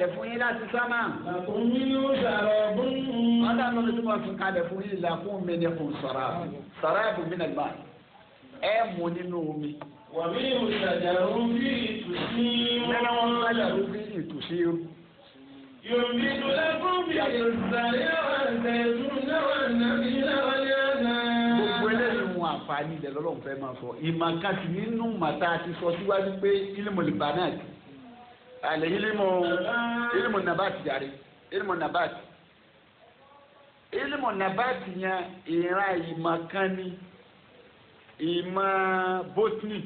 fún yín láti sámà. Àkùnmí ó ṣàrọ̀ bún. wọ́n dá lórí tí wọ́n fi kalẹ̀ fún yín làkún mi ní kò sọ̀rọ̀ sọ̀rọ̀ ẹ̀bùn mi nàgbà ẹ̀ mú nínú omi. Wà mí ò ṣàjàrò bí ìtùsí. nínú wọn ṣàjàrò bí ìtùsí. Yorùbá ìdúrà fún bí ìsàlẹ̀ wà tẹ̀sùn náà nàbí náà ní àná. gbogbo eléyìí wọn àǹfààní ilẹ̀ lọ́lọ́run fẹ́ máa sọ ìmọ̀ kan sì nínú màtá ti sọ síwájú pé ilmu libanat àlẹ́ ilmu nabat jàre ilmu nabat yẹn ìran ìmọ̀ kan ní ìmọ̀ botany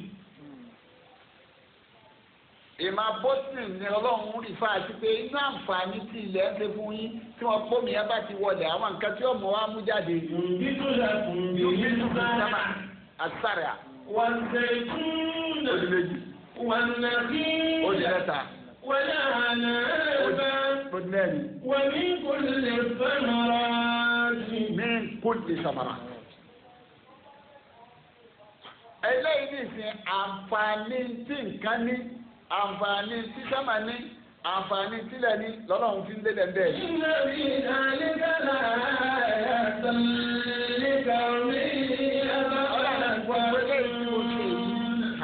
ìmọ̀ botany ni ọlọ́run rí fáà sí pé inú àǹfààní tí ilẹ̀ ń ṣe fún yín tí wọ́n pómi ẹ bá ti wọlé àwọn nǹkan tí ọmọ wa mú jáde. sábà àtàrà. wọ́n ṣe tún. odìlẹ́jì. wọ́n nàbí. odìlẹ́ta. wọ́n àná ẹ̀bá. odìlẹ́ni. wọ́n ní kò lè samara. ní kò lè samara. eléyìí ní ìsìn àǹfààní tí nǹkan ní. àǹfààní tí sámà ní àǹfààní tílẹ̀ ní lọ́lọ́run fi ń lélẹ̀ bẹ́ẹ̀. iná bí àlékàlà àtàlẹ́kà mi ẹ̀bá ọ̀làgbà.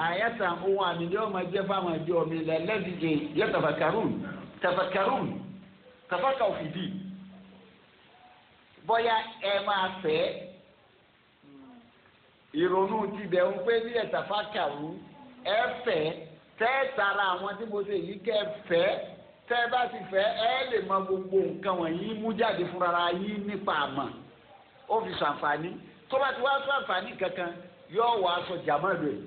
àyàtà ohun àmì ni ó máa jẹ́ fáwọn ẹjọ́ mi lẹ́lẹ́dìje yẹ tafakarun tafaka òfìdí bóyá ẹ máa fẹ́ ìrònú tibẹ̀ ń pé ní ẹ̀tàfàkàrún ẹ fẹ́ tẹ́ tara àwọn tí mo ṣe yìí kẹ́ fẹ́ tẹ́ bá ti fẹ́ ẹ lè mọ gbogbo nǹkan wọ̀nyí mú jáde fúnra yín nípa àmọ́ ó fi ṣàǹfààní tó bá ti wá ṣàǹfààní kankan yóò wá aṣọ jàmọ́lù ẹ̀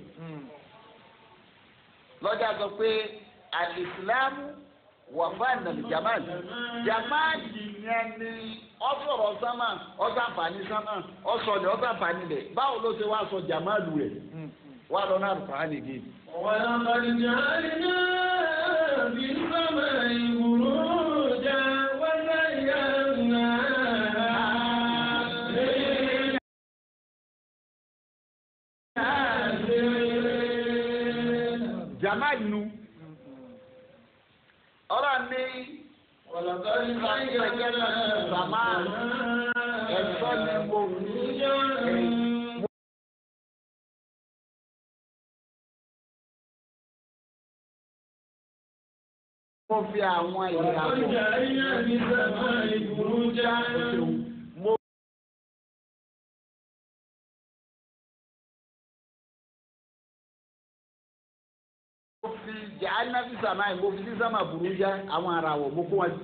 lọ́jà sọ pé alìsílámù wà fáìnà jàmọ́lù jàmọ́lù yẹn ni ọ̀sọ̀rọ̀ sánmà ọ̀sàǹfààní sánmà ọ̀sọ̀lẹ̀ ọ̀sàǹfààní lẹ̀ báwo ló ṣe wá aṣọ jàmọ́lù rẹ̀ wà lọ́nà àlùfáàní gé. ولقد جعلنا في السماء بروجا وزيناها jamal nu ọ̀rọ̀ ní ولقد زينا السماء ẹ̀ṣọ́ ni mo mo fi àwọn ìyàwó mo fi jàánà sí sàmà mo fi sí sàmà burújà àwọn ara wọ̀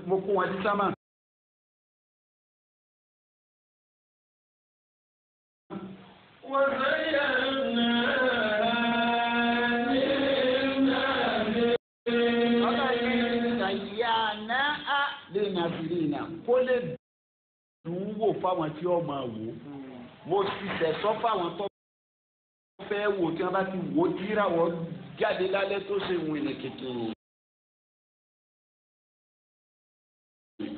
mo kó wọn sí sàmà. lè nàbìrìnà kó lè dùn wò fáwọn tí ó máa wò mo sì sẹ̀sọ́ fáwọn tó fẹ́ wò tí wọ́n bá ti wò tíráwọ̀ jáde lálẹ́ tó ṣe wìnì kékeré.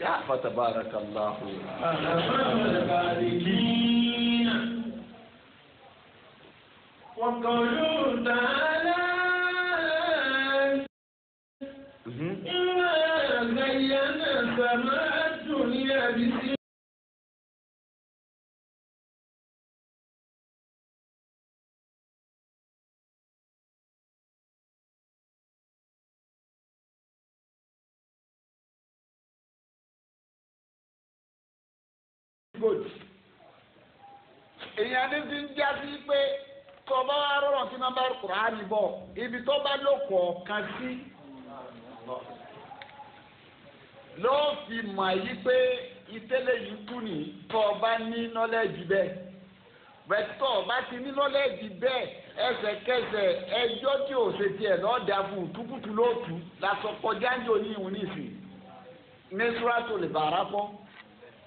ya fatabarakallahu. وقالوا تعالى زينا السماء الدنيا بزينة èèyàn ní fi ń já sí pé tọba wa rọrùn tí wọn bá Kùránì bọ ibi tó bá lò kọ̀ọ̀kan sí ló fi mọ̀ yí pé ìtẹ́lẹ̀ yìí kú ní tọba ní nọ́lẹ́jì bẹ́ẹ̀ bẹ́ẹ̀ tọba ti ní nọ́lẹ́jì bẹ́ẹ̀ ẹsẹ̀kẹsẹ̀ ẹjọ́ tí ò ṣe tiẹ̀ lọ́ọ̀dà fún tukutu lóòtú lásán kọjá ń jò ní ìhun nísìn ní Suratul Baqara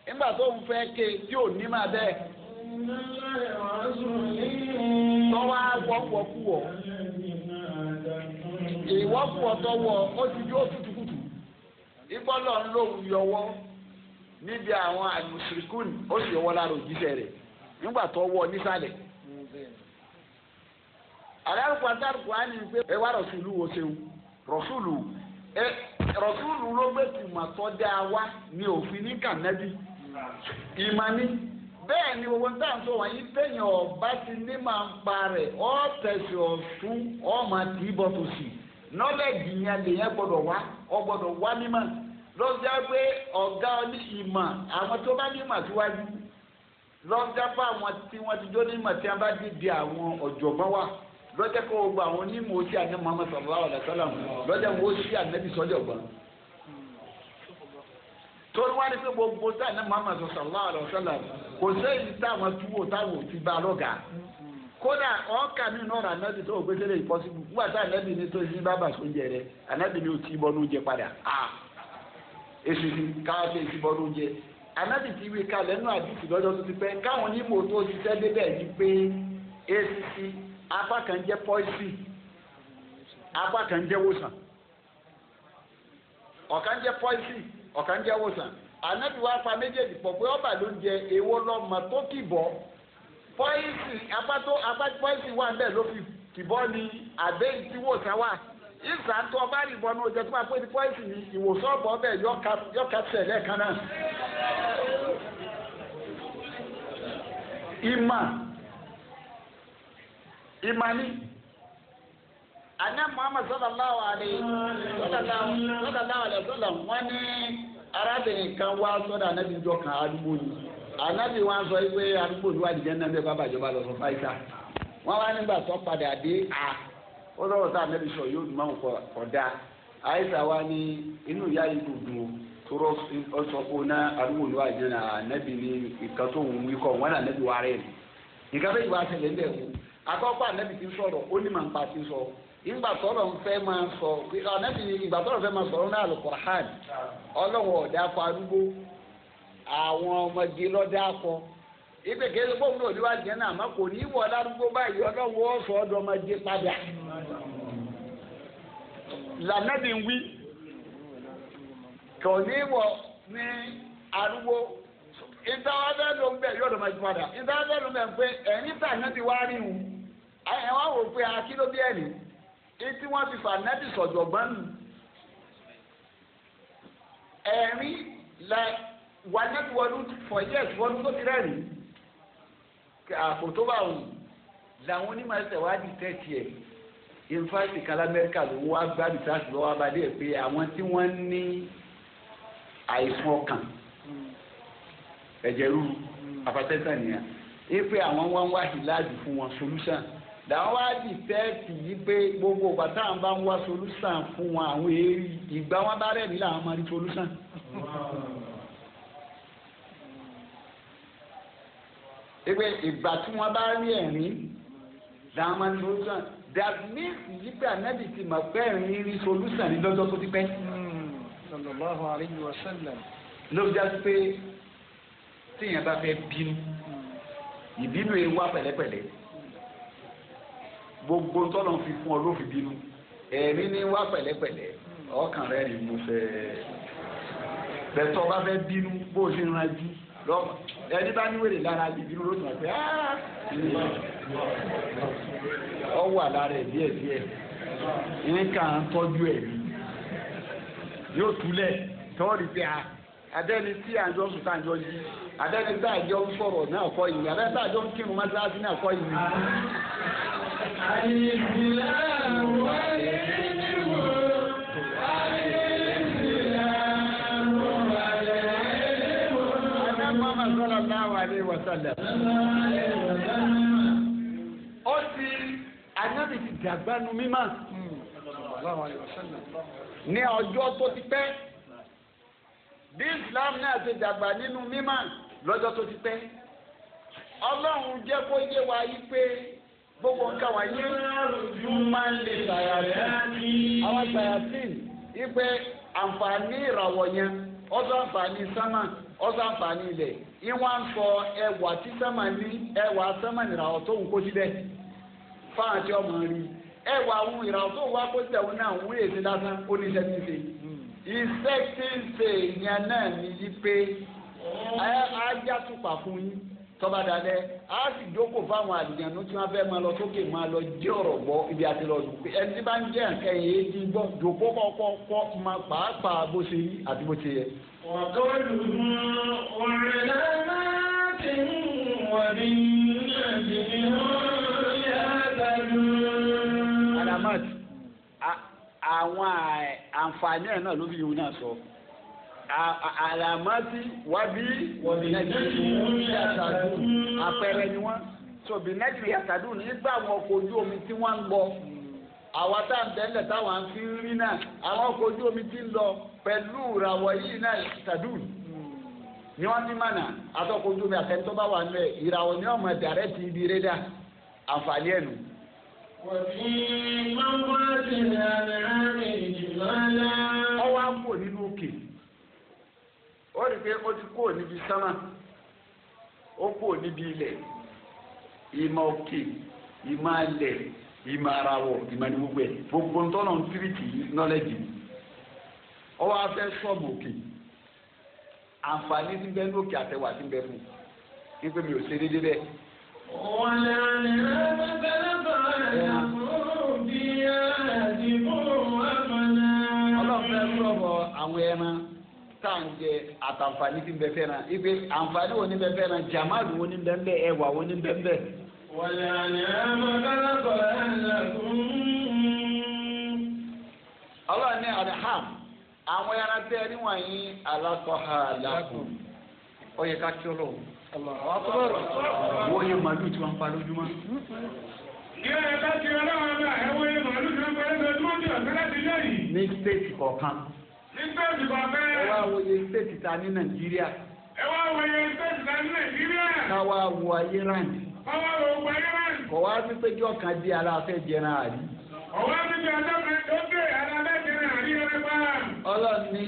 nígbà tó ń fẹ́ ké tí ò ní máa bẹ́ẹ̀. tọ́wọ́ wọ́pọ̀kúwọ̀ ìwọ́pọ̀ tọ́wọ́ ó ti yóò tutukutu ìgbọ́lọ̀ ń lòun yọwọ́ níbi àwọn àlùsìrìkún ó sì yọwọ́ lára òjíṣẹ́ rẹ̀ nígbà tó wọ nísàlẹ̀. àdárúkọ àdárúkọ á ní pé ẹ wá rọ̀ṣùlù wo ṣeun rọ̀ṣùlù rọ̀túlù ló gbé tùmọ̀ tó dá wa ní òfin ní kànábì ìmọ̀ ni bẹ́ẹ̀ ni owó tá à ń sọ wọ̀nyí téèyàn ọba ti ní máa ń pa rẹ̀ ọ́ tẹ̀sí ọ̀tún ọ́ máa tì í bọ́ tó sì nọ́lẹ̀dì yẹn lèyẹn gbọ́dọ̀ wá ọ gbọ́dọ̀ wá mímọ̀ lọ́jà pé ọ̀gá ní ìmọ̀ àwọn tó bá ní ìmọ̀ síwájú lọ́jà pé àwọn tí wọ́n ti jó ní ìmọ̀ tí wọ́n bá dìde àwọn ọ̀jọ̀gbọ́n wà lọ́jà kó gbogbo àwọn onímọ̀ oṣù àná Muhammad sallallahu alaihi wasallam lọ́jà wo sí ànábì sọ́jà ọ̀gbọ́n torí wọ́n ní pé gbogbo tí àná Muhammad sallallahu alaihi wasallam kò sẹ́yìn táwọn túwò táwọn ò ti bá lọ́gà kódà ọ̀ọ́kà mi nọ̀rọ̀ ànábì tó gbé sílẹ̀ ìpọ́sibú nígbà tí ànábì ní tó ṣí bábà sóúnjẹ rẹ̀ ànábì ní o ti bọ́ lóúnjẹ padà èsì káwọn ṣe ti bọ́ lóúnjẹ ànábì ti wí kalẹ̀ nínú àdìsí lọ́jọ́ tó ti pẹ́ káwọn onímọ̀ tó ṣiṣẹ́ débẹ̀ ní pé èsì apá kan jẹ́ pọ́ìsì apá kan jẹ́ wòsàn ọ̀kan jẹ́ pọ́ìsì ọ̀kan jẹ́ wòsàn ànábì wá pa méjèèjì pọ̀ pé ọba ló ń jẹ èwo lọ́mọ tó kìbọ̀ pọ́ìsì apá pọ́ìsì wà ń bẹ̀ ló fi kìbọ̀ ní àbẹ́ tí wòsàn wà ìsàn tó ọba rìbọn ní ojú ẹ̀ tó máa pé ní pọ́ìsì ní ìwòsàn ọ̀bọ̀ ọbẹ̀ yọ̀ọ̀ká tẹ̀lé kan náà. Imani ana Muhammad sallallahu alaihi wasallam wọ́n ní arábìnrin kan wá sọ́dọ̀ Ànábì jọ kan àdúgbò ni Ànábì wọ́n sọ pé àdúgbò ni wà ní jẹ́nà bẹ́ẹ̀ bàbá ìjọba lọ sọ fáìsà wọ́n wá nígbà tó padà dé ó lọ́wọ́ tá Ànábì sọ yóò dùn máa ń kọ̀dá àìsà wa ní inú ìyá yìí kò dùn tóró ọsọ kó ná àdúgbò ni wà ní jẹ́nà Ànábì ní ìkan tó ń wí kọ́ wọn náà Ànábì wà rẹ̀ nìkan bẹ́ẹ̀ ìwà ṣẹlẹ̀ ń bẹ̀ wò akọ́kọ́ Ànábì ti sọ̀rọ̀ ó ní màá ń pa ti sọ ìgbà tọ́lọ̀ ń fẹ́ máa sọ Ànábì ìgbà tọ́lọ̀ fẹ́ máa sọ̀rọ̀ náà Al-Qur'an ọlọ́wọ́ ọ̀dà akọ arúgbó àwọn ọmọdé lọ́dà akọ ìpè kéde fóònù náà níwájú yẹn náà má kò ní í wọ lárúgbó báyìí ọlọ́wọ́ ọ̀sọ̀ ọ̀dọ̀ ọmọdé padà lànàbì ń wí kò ní í wọ ní arúgbó ìtawọ́fẹ́ ló ń bẹ̀ yọ̀dọ̀ ọmọdé padà ìtawọ́fẹ́ ló ń bẹ̀ pé ẹ̀yìn tà náà ti wá rí wọn ẹ̀ wá wò pé akíló bí ẹ̀rí tí wọ́n ti fà nẹ́bí sọ̀jọ̀gbọ́n nù ẹ̀rí la wà nẹ́bí wọnú for years wọnú tó ti rẹ́rìn àpò tó bá wù làwọn onímọ̀ ẹsẹ̀ wá di tẹ́tì ẹ̀ yunifásitì kan lamẹ́ríkà ló wá gbádùn sáàsì lọ́wọ́ abadé ẹ̀ pé àwọn tí wọ́n ní àìsàn ọkàn ẹ̀jẹ̀ rúru apatẹ́sẹ̀ nìyẹn ipe àwọn wọn wá ìlàjì fún wọn solution làwọn wá di tẹ́ẹ̀tì yìí pé gbogbo ìgbà táwọn bá ń wá solution fún wọn àwọn èrì ìgbà wọn bá rẹ̀ ní làwọn máa rí solution. ipe ìgbà tí wọn bá rí ẹ̀rín làwọn máa rí solution that means yìí pé Ànábì ti mọ̀ pé ẹ̀rín rí solution ní lọ́jọ́ tó ti pẹ́. sallallahu alayhi wa sallam. ló fi jásí pé tíyẹn bá fẹ́ bínú ìbínú yẹn wá pẹ̀lẹ́pẹ̀lẹ́ gbogbo ntọ́nà fi fún ọ ló fi bínú ẹ̀rí ní wá pẹ̀lẹ́pẹ̀lẹ́ ọkàn rẹ̀ rí mú fẹ́ bẹ̀tọ̀ bá fẹ́ bínú bó o ṣe ń ranjú lọ́mọ ẹni bá ní wèrè lára ìbínú ló tún àpẹ́ ọ wà lára ẹ̀ díẹ̀díẹ̀ ìyẹn kà ń tọ́jú ẹ̀ ní yóò túlẹ̀ tọ́ọ̀rì pé adẹ́ni tí àjọ sùn tá àjọ yìí adẹ́ni tí àjọ ń sọ̀rọ̀ náà kọ́ yìí adẹ́ni tí àjọ ń kírun mọ́sálásí náà kọ́ yìí. ó ti Ànábì ti dàgbánu mímọ́ ní ọjọ́ tó ti pẹ́ bí Islam náà ti dàgbà nínú mímọ́ lọ́jọ́ tó ti pẹ́ Ọlọ́run jẹ́ kó yé wa yí pé gbogbo nǹkan wọ̀nyí human lè ṣàyàtì àwọn ṣàyàtì ipe àǹfààní ìràwọ̀ yẹn ọ̀sọ̀ àǹfààní sánmà ọ̀sọ̀ àǹfààní ilẹ̀ ìwọ̀n ń sọ ẹwà tí sánmà ní ẹwà sánmà ìràwọ̀ tó ń kó síbẹ̀ fáwọn tí ọmọ rí ẹwà àwọn ìràwọ̀ tó wá kó síbẹ̀ wọn náà wúlò èsì lásán ó ní iṣẹ́ tí ń ṣe iṣẹ́ tí ń ṣe ìyẹn náà ní yí pé ajá tùpà fún yín tọ́ba dalẹ̀ á sì jókòó fáwọn àlùjànnú tí wọ́n fẹ́ máa lọ sókè máa lọ jẹ́ ọ̀rọ̀ gbọ́ ibi àti lọ dùn pé ẹni tí bá ń jẹ́ nǹkan yìí ti gbọ́ jókòó kọ́kọ́ máa pàápàá bó ṣe yí àti bó ṣe yẹ. alamat àwọn àǹfààní ẹ̀ náà ló fi yòó náà sọ. Alamati wabi nàìjíríà yàtàdù àpẹẹrẹ ni wọn sọbi nàìjíríà yàtàdù nígbà àwọn ọkọ̀ ojú omi tí wọ́n ń lọ àwọn tá à ń bẹ́ẹ̀ lẹ̀ táwọn fi ń rí náà àwọn ọkọ̀ ojú omi tí ń lọ pẹ̀lú ìràwọ̀ yìí náà yàtàdù ni wọ́n ti mànà àtọkọ̀ ojú omi àtẹnudọ́ bá wà nílẹ̀ ìràwọ̀ ni wọ́n mọ̀ dàrẹ́tì ibi rédà àǹfààní ẹ̀ nù. ọwọ́ àpò nínú òkè. Ó rí pé ó ti kúrò níbi sánmà ó kúrò níbi ilẹ̀ ìmọ̀ òkè ìmọ̀ alẹ̀ ìmọ̀ arawọ̀ ìmọ̀ ní gbogbo ntọ́nà tìrìtì nọ́lẹ́jì ó wá fẹ́ sọ́ọ̀bù òkè àǹfààní tí ń bẹ ní òkè àtẹwà tí ń bẹ fún ní pé mi ò ṣe déédéé bẹ́ẹ̀. ọlọ́run fẹ́ sọ̀rọ̀ àwọn ẹran táǹjẹ àtàǹfààní tí ń bẹ fẹ́ràn ipe àǹfààní wo ní bẹ fẹ́ràn jamalu wo ní bẹ ẹwà wo ní bẹ. wàlẹ̀ àná mọ̀kànlọ́kọ̀ ẹ̀ lẹ́kùn. ọlọ́run ní àdìhàm àwọn ẹran tẹ́ ẹ níwọ̀n yín alákọ̀ọ́hà làkùn ó yẹ ká kí ọlọ́run. wọ́n yẹ màálù tí wọ́n ń pa lójúmọ́. ìyá ẹ̀ ká kí ọlọ́run ọba ẹ̀ wọ́n yẹ màálù tí wọ́n ń pa lójúmọ́ tí ọ̀sẹ̀ láti lẹ́yìn. ní stéètì kọ̀ọ̀kan. ní stéètì kọ̀ọ̀kan. ẹ wá wòye stéètì ta ní Nàìjíríà. ẹ wá wòye stéètì ta ní Nàìjíríà. káwá wo ayé ráǹdì. káwá wo ayé ráǹdì. kọ̀ wá sí pé jọ́ kan di aláfẹ́ jẹran àrí. ọ̀wá sí pé ọjọ́ kan tó dé aláfẹ́ jẹran àrí ẹni pa. ọlọ́ni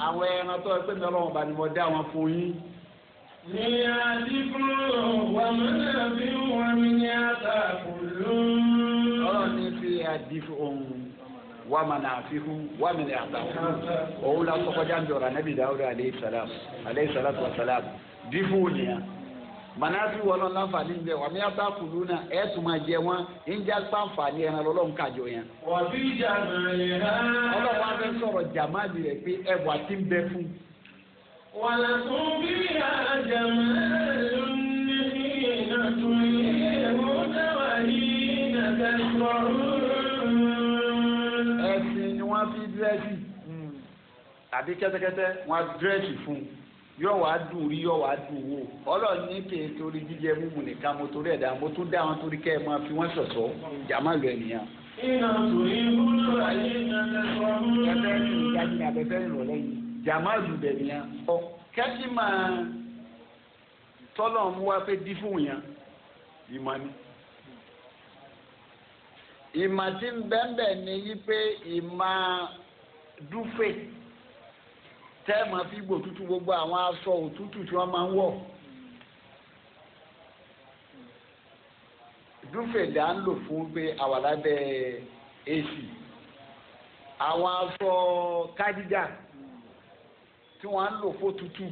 àwọn ẹran tó ẹgbẹ́ mi ọlọ́run bá ní mo dá wọn fún yín. ní àdínkù wàmúnà bí wọ́n mi ní àtàkùlù. ọlọ́run ní fi àdínkù ohun wàmúnà àfihàn wàmúnà àtàkùlù. òun la sọ kọjá ń jọra Nabi Dawud aleyhi salatu wa salam dífù nìyà. manasi wọlọ lanfani bẹ wàmí àtàkùlù náà ẹ tún máa jẹ wọn ìjà pàǹfààní ẹran lọ́lọ́run kájọ yẹn. wà bí jàmàlì ha. ọlọ́run wa fẹ́ sọ̀rọ̀ jàmáàlì rẹ̀ pé ẹwà ti ń bẹ fún. wàlá tún bí àjàmàlì ní ìnàtún ìyẹ̀wò dáwà yìí nàkàlùkọ̀rọ̀. ẹ̀sìn ni wọ́n fi dírẹ́sì àbí kẹ́tẹ́kẹ́tẹ́ wọ́n dírẹ́sì fún yóò wá dùn rí yóò wá dùn wò ọlọ́run ní kí n torí jíjẹ mímu nìkan mo torí ẹ̀dá mo tún dá wọn torí kẹ́ ẹ máa fi wọ́n ṣọ̀ṣọ́ jàmáàlù ènìyàn. ìnàtún ìbúlò ayé nàkàlùkọ̀rọ̀. ẹgbẹ́ ní ìdájí ní abẹ́fẹ́ ìrọ̀lẹ́ yìí jàmáàlù ènìyàn. kẹ́sì máa tọ́lọ̀ mú wá pé dí fún yẹn ìmọ̀ ni. ìmọ̀ tí ń bẹ́ẹ̀ ni yí pé ìmọ̀ dúfè tẹ́ máa fi gbò tútù gbogbo àwọn aṣọ òtútù tí wọ́n máa ń wọ̀. dúfèdè à ń lò fún pé àwa lábẹ́ èsì. àwọn aṣọ kádíjà tí wọ́n á ń lò fún òtútù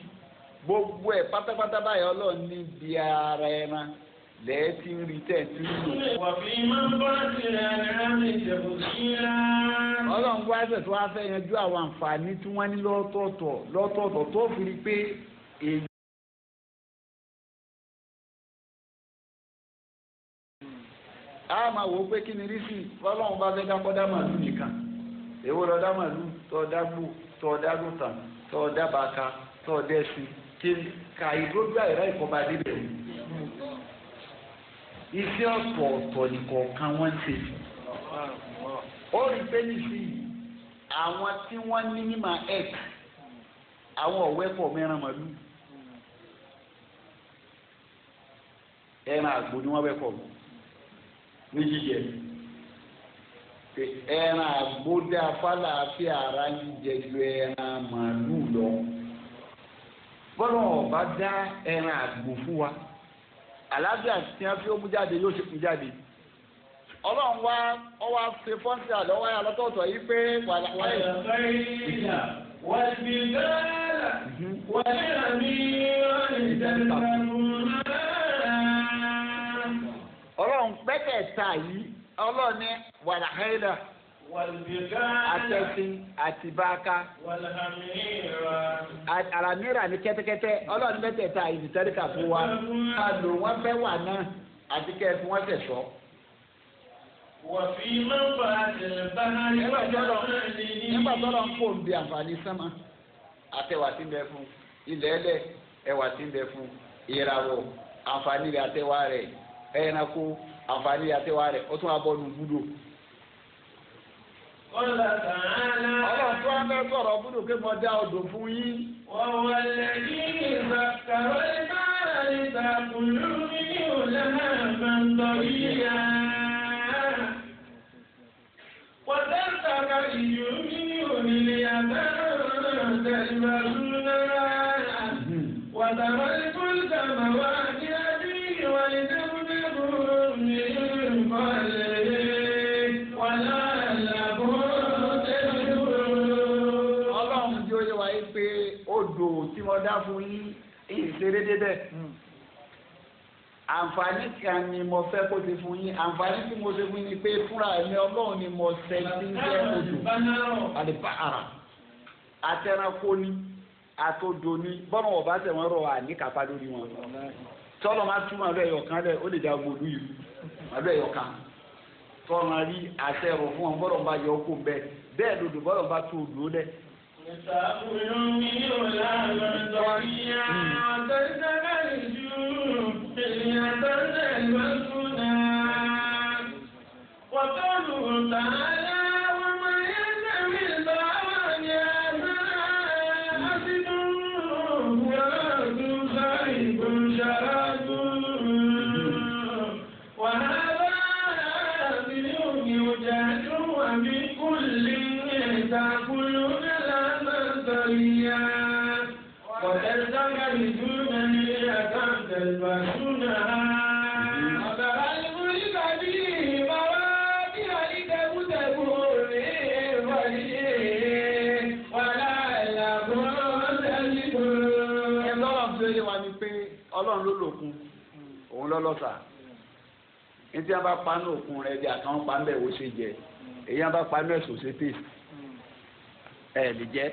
gbogbo ẹ̀ pátápátá báyìí ọlọ́run ní bí ara ẹran lẹ́ẹ̀tì ń rí tẹ̀sí ń lò. wà fi máa ń bá tirẹ̀ ẹ̀rọ mi ṣẹ̀kù sí i. ọlọ́run wá ẹsẹ̀ tó wá fẹ́ yanjú àwọn àǹfààní tí wọ́n ní lọ́tọ̀ọ̀tọ̀ tó fi rí pé èyí. a máa wò ó pé kí ni rí sí ọlọ́run bá fẹ́ dákọ́ dá màálù nìkan èwo lọ dá màálù tọ́ dá gbò tọ́ dá gùntàn tọ́ dá bàkà tọ́ dẹ́sí kí ka ìdójú àìrá ìkọba débẹ̀ iṣẹ́ ọ̀tọ̀ọ̀tọ̀ nìkọ̀ọ̀kan wọ́n ń ṣe. ó rí pé nísìnyí àwọn tí wọ́n ní mímọ̀ x àwọn ọ̀wẹ́pọ̀ mẹ́ran màlúù ẹran àgbo ni wọ́n wẹ́pọ̀ ní jíjẹ ẹran àgbo dá fàlàáfíà ara ń jẹ ju ẹran màlúù lọ bọ́lá ọba dá ẹran àgbo fún wa àlàáfíà tí wọ́n fi ó mú jáde yóò ṣe mú jáde. ọlọ́run wá ọwọ́ ṣe fọ́ńtì àlọ́wọ́ yà lọ́tọ̀ọ̀tọ̀ yìí pé والبلدان والأمير تلبسون ọlọ́run pẹ́tẹ̀ẹ̀ta yìí ọlọ́run ní wàlàhẹ́dà àtẹ̀sìn àti báàkà àlàmírà ní kẹ́tẹ́kẹ́tẹ́ ọlọ́run pẹ́tẹ̀ẹ̀ta yìí tẹ́lẹ̀kà fún wa ká lò wọ́n fẹ́ wà náà àti kẹ́ fún wọ́n tẹ̀sọ́. nígbà tó lọ ń pò ń bi àǹfààní sánmà àtẹwà tí ń bẹ fún ilẹ̀ ẹlẹ̀ ẹwà tí ń bẹ fún ìràwọ̀ àǹfààní rẹ̀ àtẹwà rẹ̀ ẹranko àǹfààní àtẹwà rẹ̀ ó tún wá bọ́ọ̀lù búdò. ọlọ́run tó wá fẹ́ sọ̀rọ̀ búdò pé mo dá odò fún yín. وهو الذي سكر البحر لتأكلوا منه لحما طريا وتستخرجوا منه حلية تلبسونها وترى الفلك مواخر فيه ولتبتغوا من فضله ولعلكم تشكرون. ọlọ́run jẹ́ oyè wáyé pé odò tí mo dá fún yín ìṣeré débẹ̀. àǹfààní kan ni mo fẹ́ kó ti fún yín àǹfààní tí mo ṣe fún yín ni pé fúnra ẹ̀mí ọlọ́run ni mo ṣe ti ń jẹ́ odò àdìbàrà àtẹnakó ni àtòdò ni bọ́nà ọ̀bá tẹ̀ wọ́n rọ̀ àníkàpá lórí wọn. tọ́lọ́ máa túmọ̀ àlọ́ ẹ̀yọ̀ kan lẹ̀ ó lè dá gbòòlù yìí àlọ́ ẹ̀yọ̀ kan tọ́lọ́ rí àṣẹ ẹ̀rọ fún wọn bọ́dọ̀ bá yọ ọkọ bẹ́ẹ̀ lodò bọ́dọ̀ bá tó odò lẹ̀. وقالوا تعالى وما يستوي البحران هذا عذب فرات شريب شراب وهذا عذب يجاج ومن كل تأكلون لحما طريا وتستخرجون منها تلبسونها وترى الفلك فيه مواخر لتبتغوا من فضله ولعلكم تشكرون. ọlọ́run tó yẹ wa ni pé ọlọ́run ló lòkun òun lọ́lọ́sà ní tí wọ́n bá panú òkun rẹ̀ bí àtàwọn pa ń bẹ̀ wò ṣe jẹ èyí wọ́n bá panú ẹ̀sùn ṣe pèsè ẹ̀ lè jẹ́.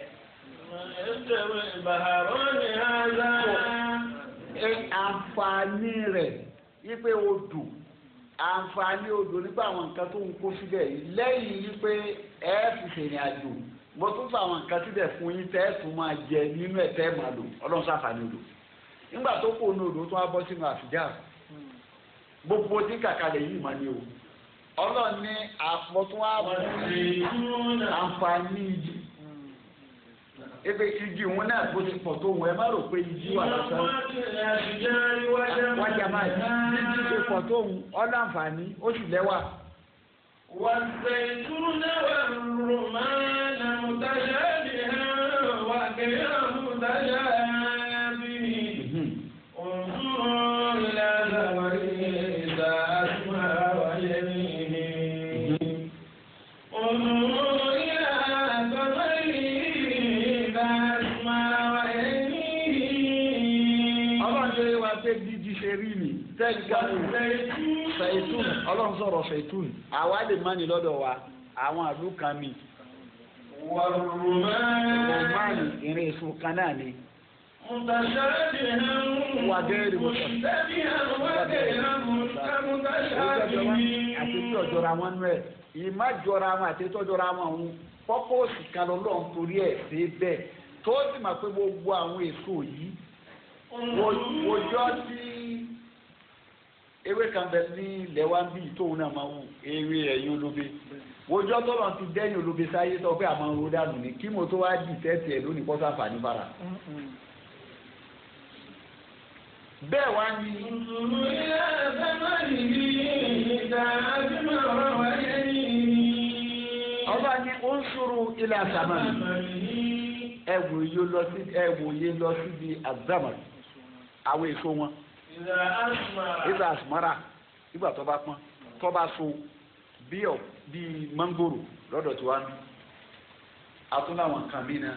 àǹfààní rẹ̀ wípé odò àǹfààní odò nípa àwọn nǹkan tó ń kó síbẹ̀ yìí lẹ́yìn wípé ẹ fi ṣèrìn àjò mo tún fa àwọn nǹkan síbẹ̀ fún yín tẹ́ ẹ tún máa jẹ nínú ẹ̀ tẹ́ ẹ máa lò ọlọ́run ṣàǹfààní odò nígbà tó kó onú odò tó wá bọ́ sínú àfíjà gbogbo tí kàkàlẹ̀ yìí mà ní o ọlọ́run ní àpọ̀tún wá mú àǹfààní yìí ebe igi òun náà bó ti pọ̀ tó wọn ẹ má rò pé igi wà lọ́sàn-án wájà máa yí igi tó pọ̀ tó wọn ọ̀làǹfààní ó sì lẹ́wà. والزيتون والرمان متشابها وغير متشابه انظروا إلى ثمره إذا أثمر وينعه انظروا إلى ثمره إذا أثمر وينعه. ọlọ́run ṣe wá pé dídí ṣe rí mi ṣètùn ọlọ́run sọ̀rọ̀ ṣètùn àwa lè má ní lọ́dọ̀ wa àwọn àlù kan mi. rọ̀mánì ìrìn èso kan náà ni. wà bẹ́ẹ̀rì àti tí ọ̀jọ̀ra wọn nú ẹ̀ ìmá jọra wọn àti tí ọ̀jọ̀ra wọn ń pọ́pọ́ọ̀sì kan lọ́lọ́run torí ẹ̀ ṣe bẹ́ẹ̀ tó sì máa pé gbogbo àwọn èso yìí wòjọ́ tí ewé kan bẹ ní ilẹ̀ wa ń bí tóun náà máa wù ewé ẹ̀yìn olóbe wòjọ́ tọ́lọ̀ ti dẹ́yìn olóbe sáyé tó pé àmọ́ ro dànù ní kí mo tó wá dì tẹ́tì ẹ̀ lónìí kọ́ sáfàní bára. bẹ́ẹ̀ wá ní. ọba ní ó ń sọ̀rọ̀ ilẹ̀ àsàmánì ẹ̀wòye lọ síbi àzámánì àwọn èso wọn ìgbà àsùmárà ìgbà tó bá pọ́n tó bá so bíi mángòrò lọ́dọ̀ tí wá ń bí atúnláwọn kan bí náà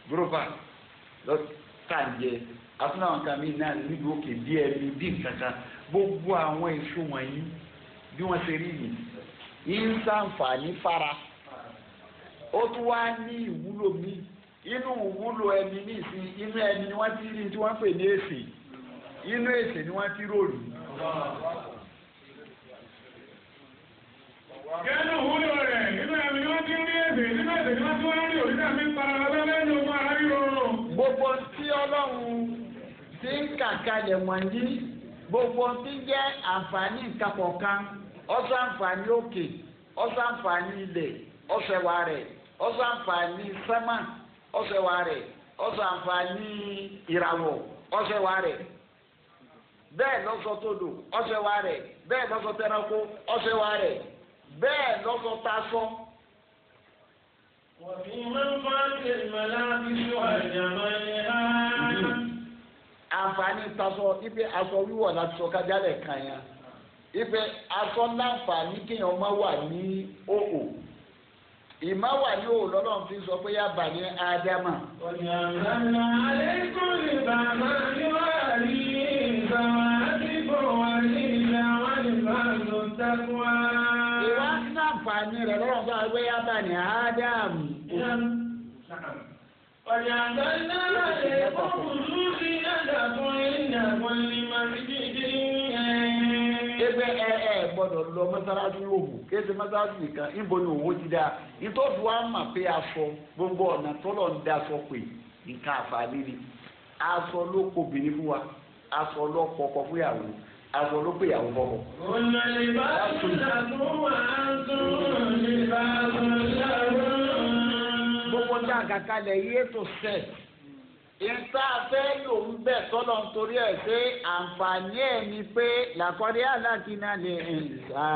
gúrúfà lọ́tàjẹ àtúnṣe àwọn kan mí náà níbi òkè bí ẹni bí nǹkankan gbogbo àwọn èso wọ̀nyí bí wọ́n ṣe rí yìí ń ṣàǹfààní fara ó tún wá ní ìwúlò míì inú ìwúlò ẹni ní ìsìn inú ẹni ni wọ́n ti rí tí wọ́n pè ní èsì inú èsì ni wọ́n ti rò rí. Kẹ́nu wúlò rẹ̀ nínú ẹ̀mí ni wọ́n ti rí èdè nínú èdè ni wọ́n ti wọ́n rí òrìṣà mi para lọ́wọ́ lẹ́nu ọmọ ara ríro. Gbogbo tí Ọlọ́run ti ń kàkalẹ̀ wọ̀nyí gbogbo tí jẹ́ àǹfààní nǹkan kọ̀ọ̀kan ọ̀sọ̀ àǹfààní òkè ọ̀sọ̀ àǹfààní ilẹ̀ ọ̀sẹ̀wà rẹ̀ ọ̀sọ̀ àǹfààní sẹ́mà ọ̀sẹ̀wà rẹ̀ ọ̀sọ̀ àǹfààní ìràwọ̀ ọ̀sẹ̀wà rẹ̀ bẹ́ẹ̀ lọ́sọ̀ tódò ọ̀sẹ̀wà rẹ̀ bẹ́ẹ̀ lọ́sọ̀ tẹranko ọ̀sẹ̀wà rẹ̀ bẹ́ẹ̀ lọ́sọ̀ tasọ́. وفي منفعة الملابس والجمالها. àǹfààní tasọ ibi aṣọ wíwọ̀ láti sọ kájálẹ̀ kan yẹn ibi aṣọ láǹfààní kéèyàn má wà ní òhò ìmá wà ní òhò lọ́dọ̀ fi sọ pé yá bà ní ádámà. وجعلنا عليكم لباسا يواري سواتكم وريشا ولباس التقوى. ìwà ní àǹfààní rẹ̀ lọ́dọ̀ sọ pé yá bà ní ádámù. وجعلنا عليكم خصوصية لكم عند كل مسجد. ebe gbọ́dọ̀ lọ mọ́sálásí òhù kéde mọ́sálásí nìkan níbo ni òwò ti dáa nítorí wàá mà pé aṣọ gbogbo ọ̀nà tọ́lọ̀ ń da aṣọ pé nǹkan àǹfààní ni aṣọ ló kó obìnrin fún wa aṣọ ló kọkọ fún ìyàwó aṣọ ló pé ìyàwó fọwọ́. قلنا لباس لكم وأنتم لباس لهم. gbogbo ní àgàkalẹ̀ yìí tó sẹ̀ ìta fẹ́ lò ń bẹ̀ tọ́lọ̀ nítorí ẹ̀ pé àǹfààní ẹ̀ ni pé làkọ́dé aláàkínà lè ń sá.